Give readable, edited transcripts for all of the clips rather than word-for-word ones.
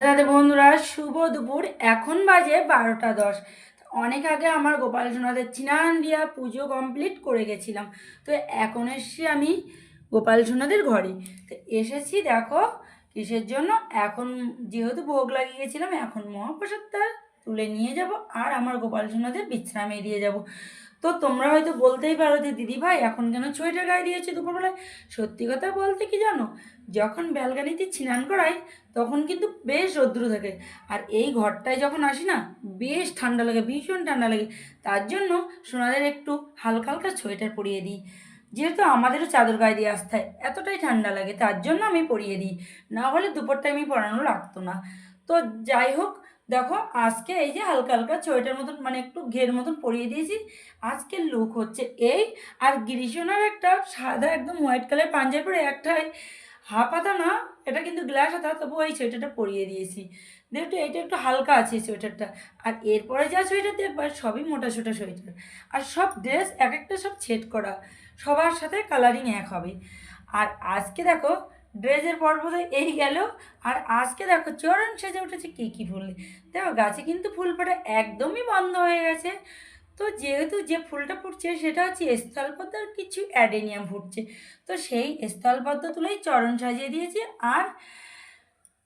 রাধে বন্ধুরা, শুভ দুপুর। এখন বাজে 12টা 10। অনেক আগে আমার গোপাল সোনাদের স্নান দিয়া পুজো কমপ্লিট করে গেছিলাম। তো এখন এসছি আমি গোপাল সোনাদের ঘরে। তো এসেছি দেখো কিসের জন্য। এখন যেহেতু ভোগ লাগিয়ে গেছিলাম, এখন মহাপ্রসাদটা তুলে নিয়ে যাব আর আমার গোপাল সোনাদের বিশ্রামে দিয়ে যাব। তো তোমরা হয়তো বলতেই পারো যে দিদি ভাই এখন কেন সোয়েটার গায়ে দিয়েছো দুপুরবেলায়। সত্যি কথা বলতে কি জানো, যখন ব্যালকানিতে স্নান করাই তখন কিন্তু বেশ রৌদ্র থাকে, আর এই ঘরটায় যখন আসি না বেশ ঠান্ডা লাগে, ভীষণ ঠান্ডা লাগে। তার জন্য সোনাদের একটু হালকা হালকা সোয়েটার পরিয়ে দিই। যেহেতু আমাদেরও চাদর গায়ে দিয়ে আসতে হয়, এতটাই ঠান্ডা লাগে, তার জন্য আমি পরিয়ে দিই। না হলে দুপুরটা আমি পরানো লাগতো না। তো যাই হোক, দেখো আজকে এই যে হালকা হালকা সোয়েটার মতন মানে একটু ঘের মতন পরিয়ে দিয়েছি। আজকের লুক হচ্ছে এই। আর গ্রীষ্মনার একটা সাদা একদম হোয়াইট কালার পাঞ্জাবি পরে একটাই হাফ হাতা না, এটা কিন্তু গ্লাস হাতা, তবু ওই সোয়েটারটা পরিয়ে দিয়েছি। যেহেতু এটা একটু হালকা আছে সোয়েটারটা। আর এরপরে যা সোয়েটার দেখবা সবই মোটা সোটা সোয়েটার। আর সব ড্রেস এক একটা সব সেট করা, সবার সাথে কালারিং এক হবে। আর আজকে দেখো ড্রেসের পর্ব তো এই গেল। আর আজকে দেখো চরণ সেজে উঠেছে কী কী ফুল। দেখো গাছে কিন্তু ফুল ফোটা একদমই বন্ধ হয়ে গেছে। তো যেহেতু যে ফুলটা ফুটছে সেটা হচ্ছে স্থলপদ্ম, আর কিছু অ্যাডেনিয়াম ফুটছে। তো সেই স্থলপদ্ম তুলেই চরণ সাজিয়ে দিয়েছি, আর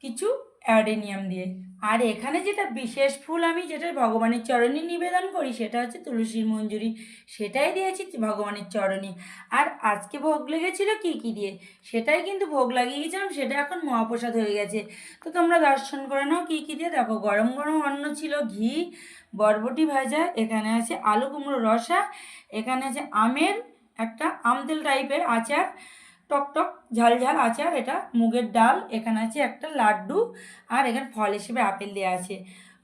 কিছু অ্যাডেনিয়াম দিয়ে। আর এখানে যেটা বিশেষ ফুল আমি যেটা ভগবানের চরণে নিবেদন করি সেটা হচ্ছে তুলসীর মঞ্জুরি, সেটাই দিয়েছি ভগবানের চরণে। আর আজকে ভোগ লেগেছিল কী কী দিয়ে, সেটাই কিন্তু ভোগ লাগিয়ে গেছিলাম, সেটা এখন মহাপ্রসাদ হয়ে গেছে। তো তোমরা দর্শন করে নাও কী কী দিয়ে। দেখো গরম গরম অন্ন ছিল, ঘি, বরবটি ভাজা, এখানে আছে আলু কুমড়ো রসা, এখানে আছে আমের একটা আমতেল টাইপের আচার, টক টক ঝাল ঝাল আচার, এটা মুগের ডাল, এখানে আছে একটা লাড্ডু, আর এখানে ফল হিসেবে আপেল দেওয়া আছে।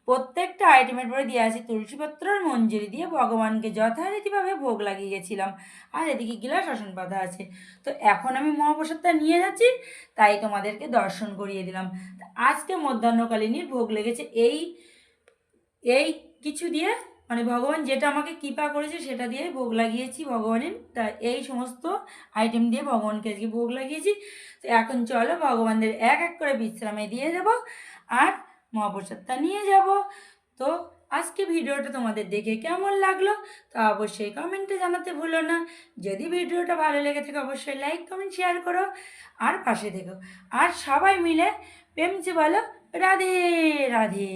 প্রত্যেকটা আইটেমের পরে দেওয়া আছে তুলসীপত্র আর মঞ্জুরি দিয়ে ভগবানকে যথারীতিভাবে ভোগ লাগিয়ে গেছিলাম। আর এদিকে গিলাস আসন পাতা আছে। তো এখন আমি মহাপ্রসাদটা নিয়ে যাচ্ছি, তাই তোমাদেরকে দর্শন করিয়ে দিলাম। আজকে মধ্যাহ্নকালীনই ভোগ লেগেছে এই এই কিছু দিয়ে, মানে ভগবান যেটা আমাকে কৃপা করেছে সেটা দিয়ে ভোগ লাগিয়েছি ভগবানের। তা এই সমস্ত আইটেম দিয়ে ভগবানকে আজকে ভোগ লাগিয়েছি। তো এখন চলো ভগবানদের এক এক করে বিশ্রামে দিয়ে যাব আর মহাপ্রসাদটা নিয়ে যাব। তো আজকে ভিডিওটা তোমাদের দেখে কেমন লাগলো তা অবশ্যই কমেন্টে জানাতে ভুলো না। যদি ভিডিওটা ভালো লেগে থাকে অবশ্যই লাইক কমেন্ট শেয়ার করো আর পাশে থেকো। আর সবাই মিলে প্রেমছে বলো রাধে রাধে।